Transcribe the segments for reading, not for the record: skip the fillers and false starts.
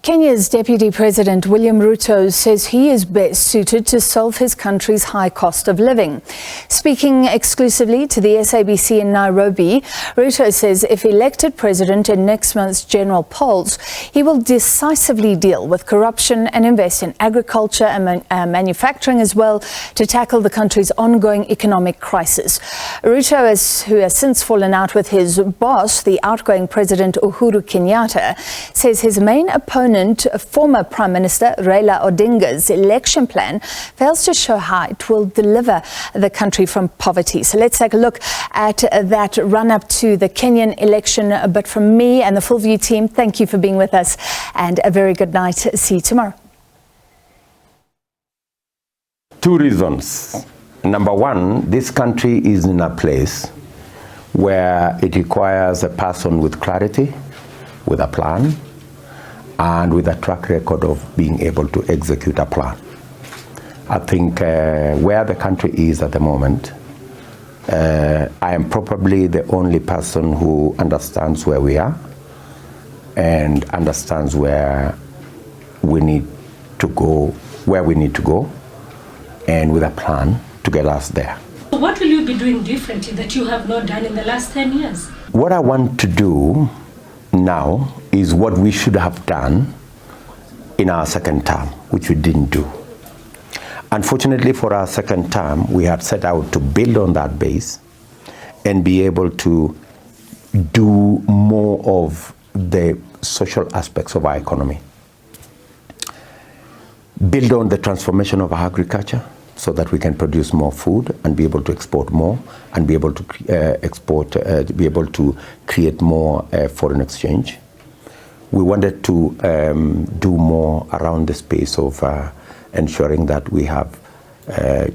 Kenya's Deputy President William Ruto says he is best suited to solve his country's high cost of living. Speaking exclusively to the SABC in Nairobi, Ruto says if elected president in next month's general polls, he will decisively deal with corruption and invest in agriculture and manufacturing as well to tackle the country's ongoing economic crisis. Ruto, who has since fallen out with his boss, the outgoing President Uhuru Kenyatta, says his main opponent, former Prime Minister Raila Odinga's election plan fails to show how it will deliver the country from poverty. So let's take a look at that run-up to the Kenyan election. But from me and the Full View team, thank you for being with us and a very good night. See you tomorrow. Two reasons. Number one, this country is in a place where it requires a person with clarity, with a plan, and with a track record of being able to execute a plan. I think where the country is at the moment, I am probably the only person who understands where we are and understands where we need to go, and with a plan to get us there. What will you be doing differently that you have not done in the last 10 years? What I want to do now is what we should have done in our second term, which we didn't do. Unfortunately, for our second term, we had set out to build on that base and be able to do more of the social aspects of our economy. Build on the transformation of our agriculture so that we can produce more food and be able to export more and be able to create more foreign exchange. We wanted to do more around the space of ensuring that we have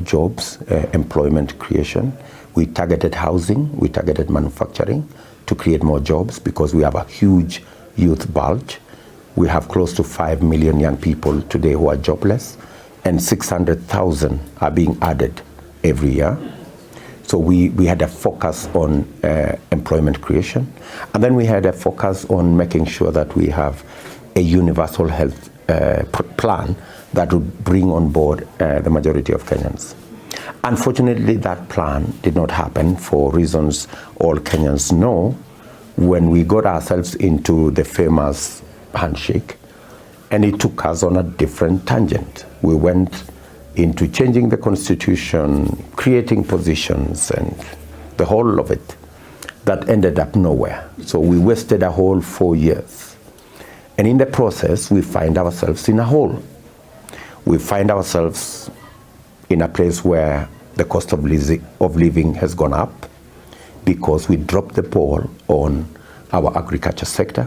jobs, employment creation. We targeted housing, we targeted manufacturing to create more jobs because we have a huge youth bulge. We have close to 5 million young people today who are jobless, and 600,000 are being added every year. So we had a focus on employment creation, and then we had a focus on making sure that we have a universal health plan that would bring on board the majority of Kenyans. Unfortunately, that plan did not happen for reasons all Kenyans know. When we got ourselves into the famous handshake, and it took us on a different tangent. We went into changing the constitution, creating positions, and the whole of it that ended up nowhere. So we wasted a whole 4 years. And in the process, we find ourselves in a hole. We find ourselves in a place where the cost of living has gone up because we dropped the ball on our agriculture sector.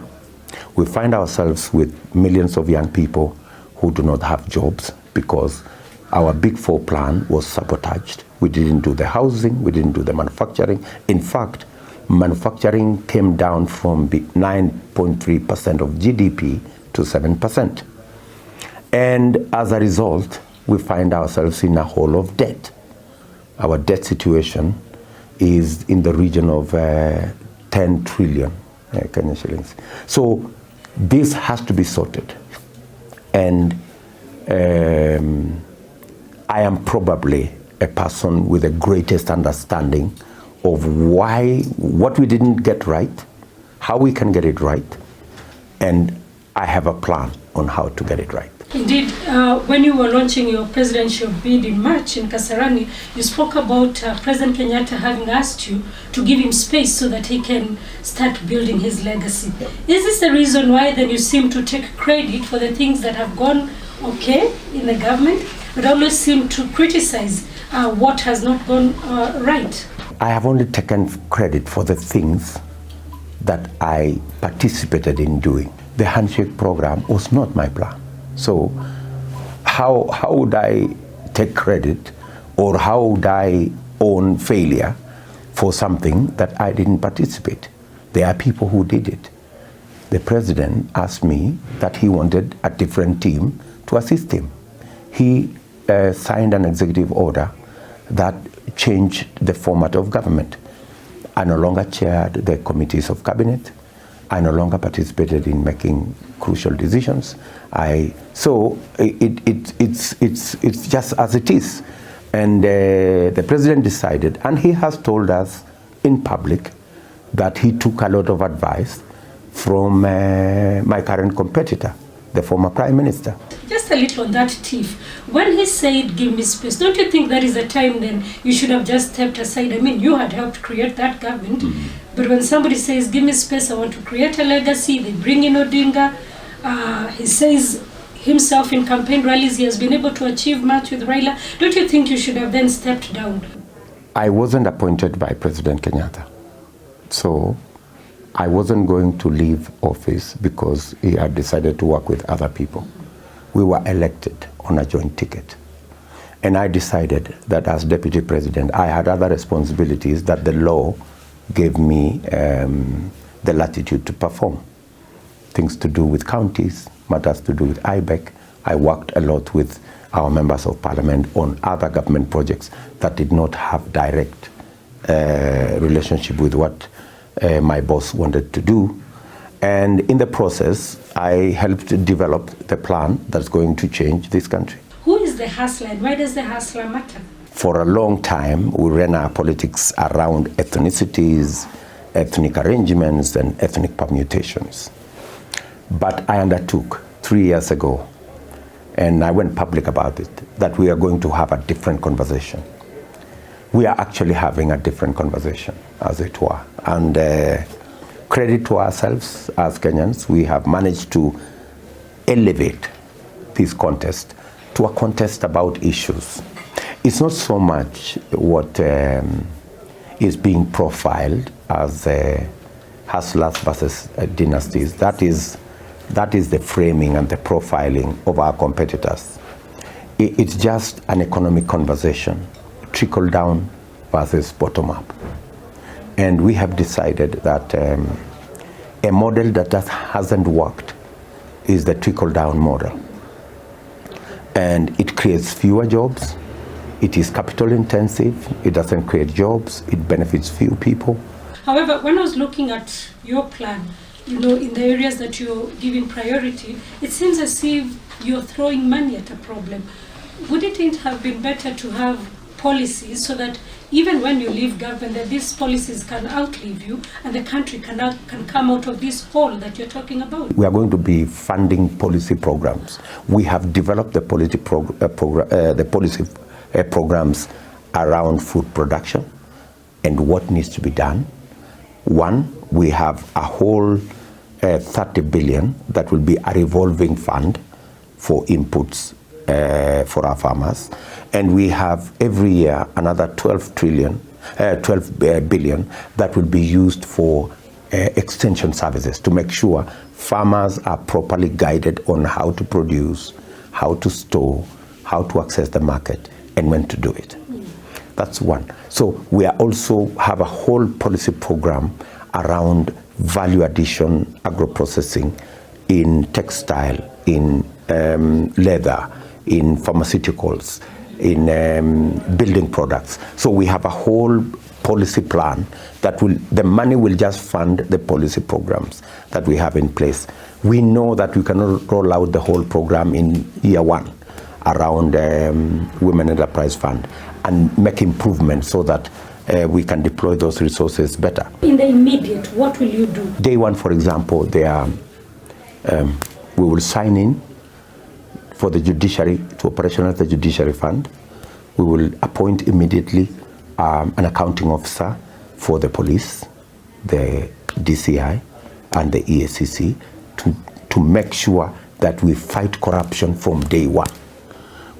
We find ourselves with millions of young people who do not have jobs because our Big Four plan was sabotaged. We didn't do the housing, we didn't do the manufacturing. In fact, manufacturing came down from 9.3% of GDP to 7%. And as a result, we find ourselves in a hole of debt. Our debt situation is in the region of 10 trillion Kenyan shillings. So this has to be sorted. And I am probably a person with the greatest understanding of what we didn't get right, how we can get it right, and I have a plan on how to get it right. Indeed, when you were launching your presidential bid in March in Kasarani, you spoke about President Kenyatta having asked you to give him space so that he can start building his legacy. Yep. Is this the reason why then you seem to take credit for the things that have gone okay in the government, but always seem to criticize what has not gone right? I have only taken credit for the things that I participated in doing. The handshake program was not my plan. So how would I take credit, or how would I own failure for something that I didn't participate? There are people who did it. The president asked me that he wanted a different team to assist him. He signed an executive order that changed the format of government. I no longer chaired the committees of cabinet. I no longer participated in making crucial decisions. So it's just as it is. And the president decided, and he has told us in public that he took a lot of advice from my current competitor, the former prime minister. Just a little on that, Tiff. When he said, give me space, don't you think that is a time then you should have just stepped aside? I mean, you had helped create that government. But when somebody says, give me space, I want to create a legacy, they bring in Odinga. He says himself in campaign rallies, he has been able to achieve much with Raila. Don't you think you should have then stepped down? I wasn't appointed by President Kenyatta. So I wasn't going to leave office because he had decided to work with other people. We were elected on a joint ticket. And I decided that as deputy president, I had other responsibilities that the law gave me the latitude to perform. Things to do with counties, matters to do with IBEC. I worked a lot with our members of parliament on other government projects that did not have direct relationship with what my boss wanted to do. And in the process, I helped develop the plan that's going to change this country. Who is the hustler and why does the hustler matter? For a long time, we ran our politics around ethnicities, ethnic arrangements, and ethnic permutations. But I undertook 3 years ago, and I went public about it, that we are going to have a different conversation. We are actually having a different conversation, as it were. And credit to ourselves as Kenyans, we have managed to elevate this contest to a contest about issues. It's not so much what is being profiled as hustlers versus dynasties. That is the framing and the profiling of our competitors. It's just an economic conversation, trickle down versus bottom up. And we have decided that a model that hasn't worked is the trickle down model. And it creates fewer jobs, it is capital intensive, it doesn't create jobs, it benefits few people. However, when I was looking at your plan, in the areas that you're giving priority, it seems as if you're throwing money at a problem. Wouldn't it have been better to have policies so that even when you leave government, that these policies can outlive you and the country can come out of this hole that you're talking about? We are going to be funding policy programs. We have developed the policy programs around food production and what needs to be done. One, we have a whole 30 billion that will be a revolving fund for inputs for our farmers. And we have every year another 12 billion that will be used for extension services to make sure farmers are properly guided on how to produce, how to store, how to access the market, and when to do it. That's one. So we are also have a whole policy program around value addition, agro-processing in textile, in leather, in pharmaceuticals, in building products. So we have a whole policy plan that the money will just fund the policy programs that we have in place. We know that we cannot roll out the whole program in year one around Women Enterprise Fund and make improvements so that we can deploy those resources better. In the immediate, what will you do? Day one, for example, we will sign in for the judiciary to operationalize the judiciary fund. We will appoint immediately an accounting officer for the police, the DCI, and the EACC to make sure that we fight corruption from day one.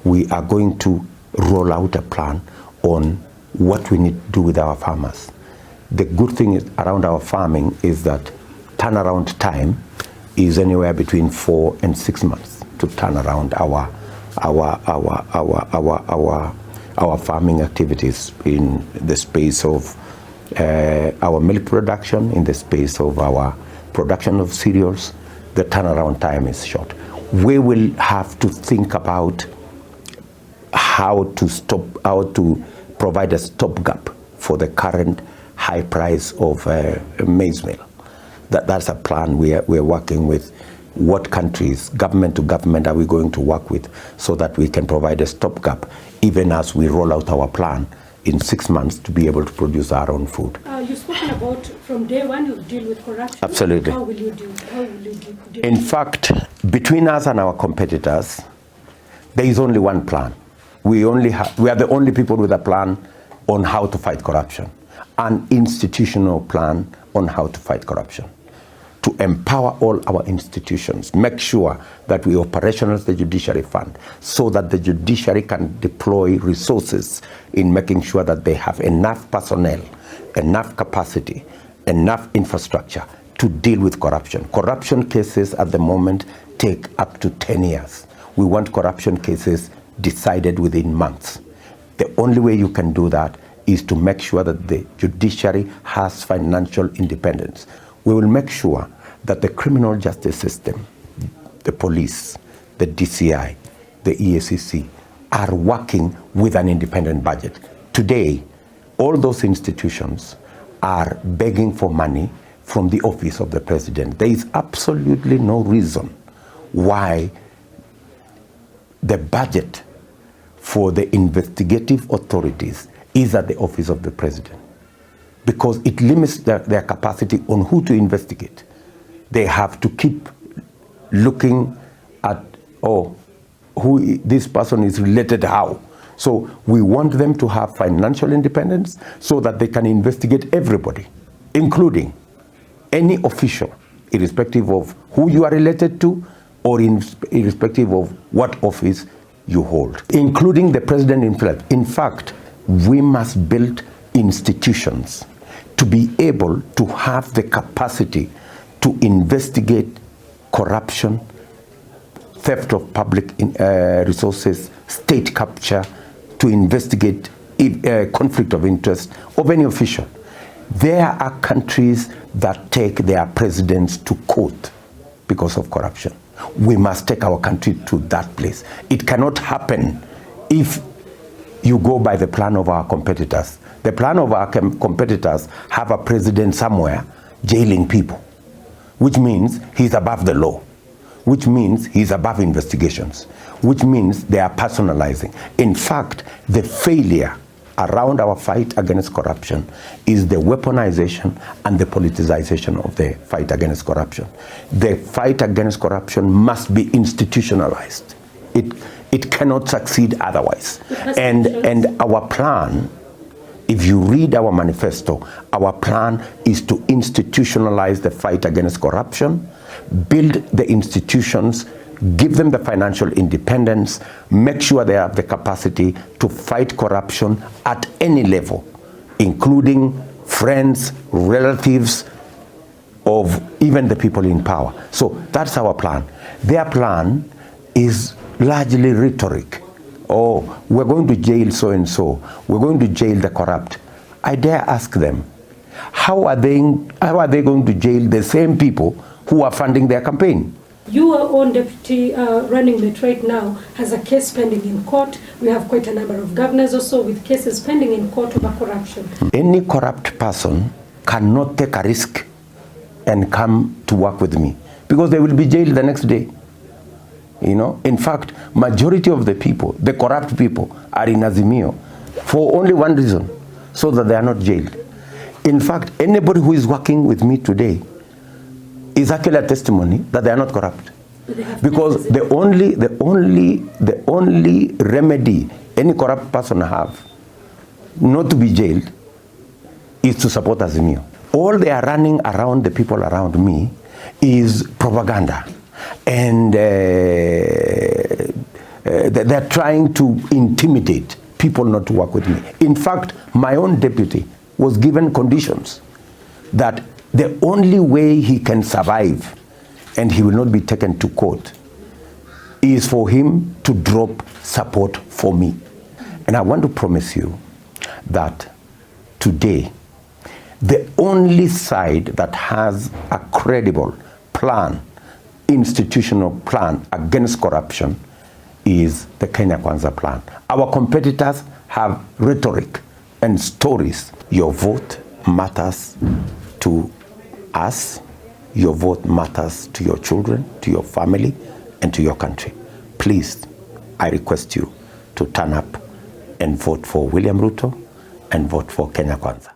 We are going to roll out a plan on what we need to do with our farmers. The good thing around our farming is that turnaround time is anywhere between 4 and 6 months to turn around our farming activities in the space of our milk production, in the space of our production of cereals. The turnaround time is short. We will have to think about how to provide a stopgap for the current high price of maize meal. That's a plan we're working with. What countries, government to government, are we going to work with so that we can provide a stopgap even as we roll out our plan in 6 months to be able to produce our own food. You've spoken about from day one you deal with corruption. Absolutely. How will you deal? In fact, between us and our competitors, there is only one plan. We are the only people with a plan on how to fight corruption, an institutional plan on how to fight corruption, to empower all our institutions, make sure that we operationalize the judiciary fund so that the judiciary can deploy resources in making sure that they have enough personnel, enough capacity, enough infrastructure to deal with corruption. Corruption cases at the moment take up to 10 years. We want corruption cases decided within months. The only way you can do that is to make sure that the judiciary has financial independence. We will make sure that the criminal justice system, the police, the DCI, the EACC are working with an independent budget. Today, all those institutions are begging for money from the office of the president. There is absolutely no reason why the budget for the investigative authorities is at the office of the president, because it limits their capacity on who to investigate. They have to keep looking at, who this person is related how. So we want them to have financial independence so that they can investigate everybody, including any official, irrespective of who you are related to or irrespective of what office you hold, including the president himself. In fact, we must build institutions to be able to have the capacity to investigate corruption, theft of public resources, state capture, to investigate conflict of interest of any official. There are countries that take their presidents to court because of corruption. We must take our country to that place. It cannot happen if you go by the plan of our competitors. The plan of our competitors have a president somewhere jailing people, which means he's above the law, which means he's above investigations, which means they are personalizing. In fact, the failure around our fight against corruption is the weaponization and the politicization of the fight against corruption. The fight against corruption must be institutionalized. It cannot succeed otherwise. And our plan, if you read our manifesto, our plan is to institutionalize the fight against corruption, build the institutions, give them the financial independence, make sure they have the capacity to fight corruption at any level, including friends, relatives of even the people in power. So that's our plan. Their plan is largely rhetoric. Oh, we're going to jail so-and-so. We're going to jail the corrupt. I dare ask them, how are they going to jail the same people who are funding their campaign? Your own deputy running mate right now has a case pending in court. We have quite a number of governors also with cases pending in court over corruption. Any corrupt person cannot take a risk and come to work with me, because they will be jailed the next day. In fact, majority of the people, the corrupt people, are in Azimio for only one reason, so that they are not jailed. In fact, anybody who is working with me today is actually a testimony that they are not corrupt. Because the only remedy any corrupt person have not to be jailed is to support Azimio. All they are running around the people around me is propaganda. And they're trying to intimidate people not to work with me. In fact, my own deputy was given conditions that the only way he can survive and he will not be taken to court is for him to drop support for me. And I want to promise you that today, the only side that has a credible plan, institutional plan against corruption, is the Kenya Kwanza plan. Our competitors have rhetoric and stories. Your vote matters to us Your vote matters to your children, to your family, and to your country. Please, I request you to turn up and vote for William Ruto and vote for Kenya Kwanza.